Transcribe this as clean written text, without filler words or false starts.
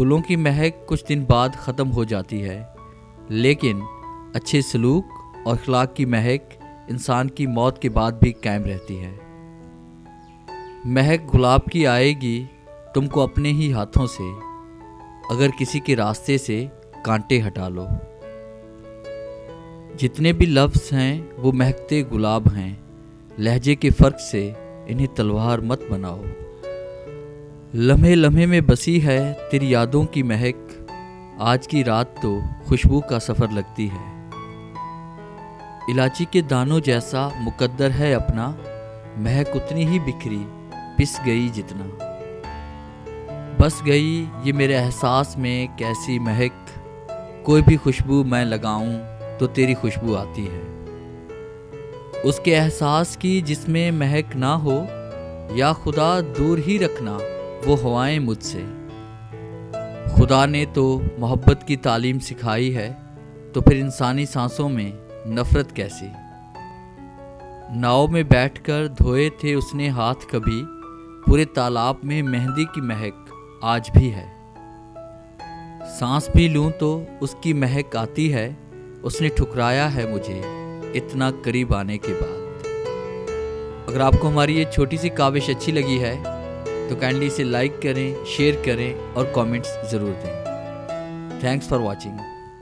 फूलों की महक कुछ दिन बाद ख़त्म हो जाती है, लेकिन अच्छे सलूक और अखलाक की महक इंसान की मौत के बाद भी कायम रहती है। महक गुलाब की आएगी तुमको अपने ही हाथों से, अगर किसी के रास्ते से कांटे हटा लो। जितने भी लफ्ज़ हैं वो महकते गुलाब हैं, लहजे के फ़र्क से इन्हें तलवार मत बनाओ। लम्हे लम्हे में बसी है तेरी यादों की महक, आज की रात तो खुशबू का सफ़र लगती है। इलायची के दानों जैसा मुकद्दर है अपना, महक उतनी ही बिखरी पिस गई जितना। बस गई ये मेरे एहसास में कैसी महक, कोई भी खुशबू मैं लगाऊं तो तेरी खुशबू आती है। उसके एहसास की जिसमें महक ना हो, या खुदा दूर ही रखना वो हवाएं मुझसे। खुदा ने तो मोहब्बत की तालीम सिखाई है, तो फिर इंसानी सांसों में नफ़रत कैसी। नाव में बैठकर धोए थे उसने हाथ कभी, पूरे तालाब में मेहंदी की महक आज भी है। सांस भी लूं तो उसकी महक आती है, उसने ठुकराया है मुझे इतना करीब आने के बाद। अगर आपको हमारी ये छोटी सी काविश अच्छी लगी है तो काइंडली इसे लाइक करें, शेयर करें और कमेंट्स ज़रूर दें। Thanks for watching.